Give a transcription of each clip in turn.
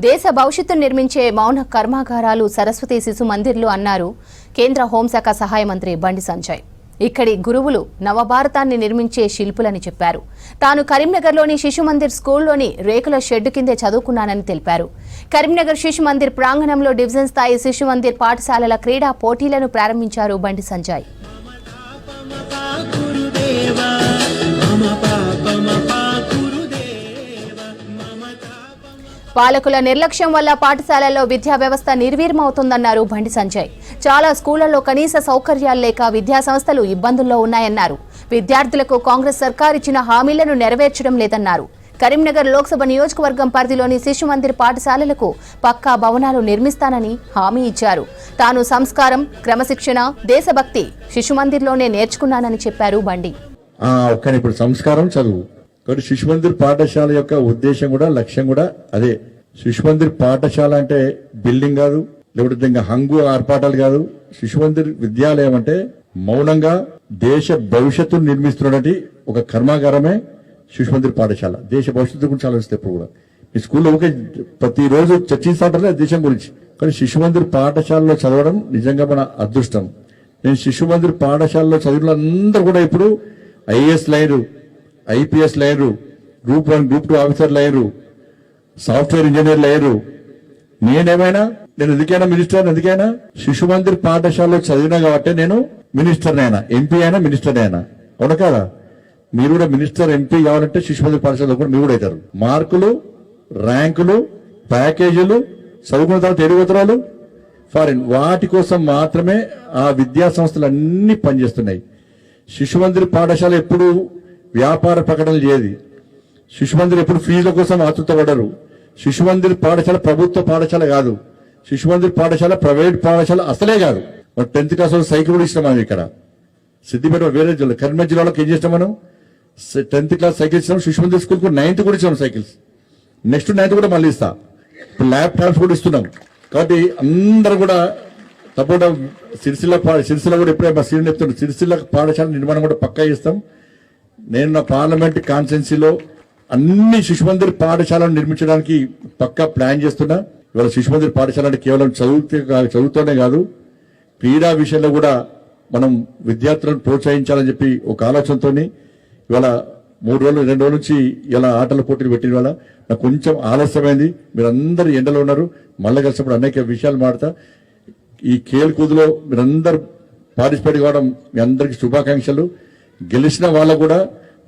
దేశ భవిష్యత్తును నిర్మించే మౌన కర్మాగారాలు సరస్వతి శిశు మందిర్లు అన్నారు కేంద్ర హోంశాఖ సహాయ మంత్రి బండి సంజయ్. ఇక్కడి గురువులు నవభారతాన్ని నిర్మించే శిల్పులని చెప్పారు. తాను కరీంనగర్లోని శిశు మందిర్ స్కూల్లోని రేకుల షెడ్డు కిందే చదువుకున్నానని తెలిపారు. కరీంనగర్ శిశు మందిర్ ప్రాంగణంలో డివిజన్ స్థాయి శిశు మందిర్ పాఠశాలల క్రీడా పోటీలను ప్రారంభించారు బండి సంజయ్. పాలకుల నిర్లక్ష్యం వల్ల పాఠశాలల్లో విద్యా వ్యవస్థ నిర్వీర్యమవుతోందన్నారు బండి సంజయ్. చాలా స్కూళ్లలో కనీస సౌకర్యాలు లేక విద్యా సంస్థలు ఇబ్బందుల్లో ఉన్నాయన్నారు. విద్యార్థులకు కాంగ్రెస్ సర్కార్ ఇచ్చిన హామీలను నెరవేర్చడం లేదన్నారు. కరీంనగర్ లోక్సభ నియోజకవర్గం పరిధిలోని శిశు మందిర్ పాఠశాలలకు పక్కా భవనాలు నిర్మిస్తానని హామీ ఇచ్చారు. తాను సంస్కారం, క్రమశిక్షణ, దేశభక్తి శిశు మందిర్లోనే నేర్చుకున్నానని చెప్పారు బండి. ఇప్పుడు సంస్కారం, చదువు. కాబట్టి శిశు మందిర్ పాఠశాల యొక్క ఉద్దేశం కూడా, లక్ష్యం కూడా అదే. శిశు మందిర్ పాఠశాల అంటే బిల్డింగ్ కాదు, లేకపోతే ఇంకా హంగు ఆర్పాటాలు కాదు. శిశు మందిర్ విద్యాలయం అంటే మౌనంగా దేశ భవిష్యత్తును నిర్మిస్తున్నటువంటి ఒక కర్మాగారమే శిశు మందిర్ పాఠశాల. దేశ భవిష్యత్తు గురించి ఆలోచిస్తే ఇప్పుడు కూడా ఈ స్కూల్లో ఒకే ప్రతిరోజు చర్చిస్తాంటారే దేశం గురించి. కానీ శిశు మందిర్ పాఠశాలలో చదవడం నిజంగా మన అదృష్టం. నేను శిశు మందిర్ పాఠశాలలో చదివిన అందరూ కూడా ఇప్పుడు IAS liner, IPS liner, group 1, group 2 ఆఫీసర్లు అయ్యారు, సాఫ్ట్వేర్ ఇంజనీర్లు అయ్యారు. నేను ఎందుకైనా మినిస్టర్, ఎందుకైనా శిశు మందిర్ పాఠశాలలో చదివినా కాబట్టి నేను మినిస్టర్ అయినా, ఎంపీ అయినా, మినిస్టర్ అయినా. అవును కదా? మీరు కూడా మినిస్టర్, ఎంపీ కావాలంటే శిశు మందిర్ పాఠశాలలో కూడా మీరు కూడా అవుతారు. మార్కులు, ర్యాంకులు, ప్యాకేజీలు, చదువుకున్న తర్వాత ఎడుగుతరాలు, ఫారిన్, వాటి కోసం మాత్రమే ఆ విద్యా సంస్థలు అన్ని పనిచేస్తున్నాయి. శిశు మందిర్ పాఠశాల ఎప్పుడు వ్యాపార ప్రకటనలు చేయదు. శిశు మందిర్ ఎప్పుడు ఫీజుల కోసం ఆతృతపడరు. శిశు మందిర్ పాఠశాల ప్రభుత్వ పాఠశాల కాదు. శిశు మందిర్ పాఠశాల ప్రైవేట్ పాఠశాల అసలే కాదు. 10th క్లాస్ సైకిల్ కూడా ఇస్తాం మనం. ఇక్కడ సిద్దిపేట వేరే జిల్లా, కరీంనగర్ జిల్లాలోకి ఏం చేస్తాం మనం? 10th క్లాస్ సైకిల్ ఇస్తాం. శిశు మందిర్ స్కూల్ కు 9th కూడా ఇస్తాం సైకిల్స్. నెక్స్ట్ 9th కూడా మళ్ళీ ఇస్తాం. ఇప్పుడు ల్యాప్టాప్స్ కూడా ఇస్తున్నాం. కాబట్టి అందరూ కూడా తప్పకుండా సిరిసిల్ల కూడా ఎప్పుడే మా సీనియర్ చెప్తున్నాం, సిరిసిల్ల పాఠశాల నిర్మాణం కూడా పక్కా ఇస్తాం. నేను నా పార్లమెంట్ కాన్స్టిట్యున్సీలో అన్ని శిశు మందిర్ పాఠశాలను నిర్మించడానికి పక్కా ప్లాన్ చేస్తున్నా. ఇవాళ శిశు మందిర్ పాఠశాల అంటే కేవలం చదువుతోనే కాదు, క్రీడా విషయంలో కూడా మనం విద్యార్థులను ప్రోత్సహించాలని చెప్పి ఒక ఆలోచనతో ఇవాళ 2 రోజుల నుంచి ఇలా ఆటల పోటీలు పెట్టిన వల్ల నాకు కొంచెం ఆలస్యమైంది. మీరందరూ ఎండలో ఉన్నారు. మళ్ళీ కలిసినప్పుడు అనేక విషయాలు మాడతా. ఈ ఖేల్ కూదులో మీరందరూ పార్టిసిపేట్ కావడం మీ అందరికీ శుభాకాంక్షలు. గెలిచిన వాళ్ళకు కూడా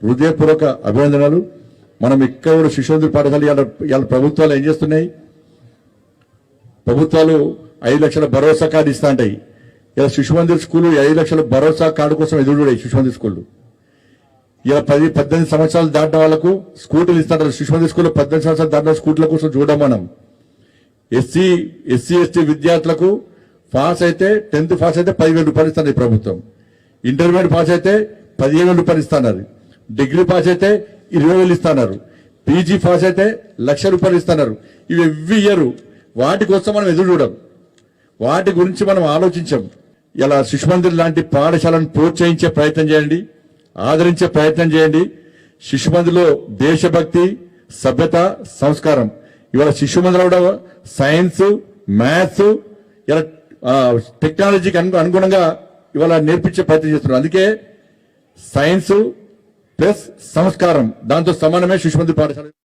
హృదయపూర్వక అభినందనలు. మనం ఇక్కడ కూడా శిశు మందిర్ పాఠశాల ఇవాళ ప్రభుత్వాలు ఏం చేస్తున్నాయి? ప్రభుత్వాలు 5 లక్షల భరోసా కార్డు ఇస్తా ఉంటాయి. ఇలా శిశు మందిర్ స్కూల్ 5 లక్షల భరోసా కార్డు కోసం ఎదురు చూడాయి. శిశు మందిర్ స్కూళ్ళు ఇలా 10-18 సంవత్సరాలు దాటిన వాళ్ళకు స్కూటీలు ఇస్తుంటారు. శిశు మందిర్ స్కూల్లో 18 సంవత్సరాలు దాటిన స్కూటీల కోసం చూడడం మనం. ఎస్సీ ఎస్టీ విద్యార్థులకు పాస్ అయితే 10th పాస్ అయితే 10,000 రూపాయలు ఇస్తున్నారు ఈ ప్రభుత్వం. ఇంటర్మీడియట్ పాస్ అయితే 15,000 రూపాయలు ఇస్తున్నారు. డిగ్రీ పాస్ అయితే 20,000 ఇస్తున్నారు. పీజీ పాస్ అయితే 1,00,000 రూపాయలు ఇస్తున్నారు. ఇవి ఎవ్రీ ఇయర్. వాటి కోసం మనం ఎదురు చూడం, వాటి గురించి మనం ఆలోచించాం. ఇలా శిశు మందిర్ లాంటి పాఠశాలను ప్రోత్సహించే ప్రయత్నం చేయండి, ఆదరించే ప్రయత్నం చేయండి. శిశు మందిర్లో దేశభక్తి, సభ్యత, సంస్కారం. ఇవాళ శిశు మందిర్ కూడా సైన్స్, మ్యాథ్స్, ఇలా టెక్నాలజీకి అనుగుణంగా ఇవాళ నేర్పించే ప్రయత్నం చేస్తున్నారు. అందుకే సైన్స్ ప్లస్ సంస్కారం దాంతో సమానమే శిశు మందిర్ పాఠశాల.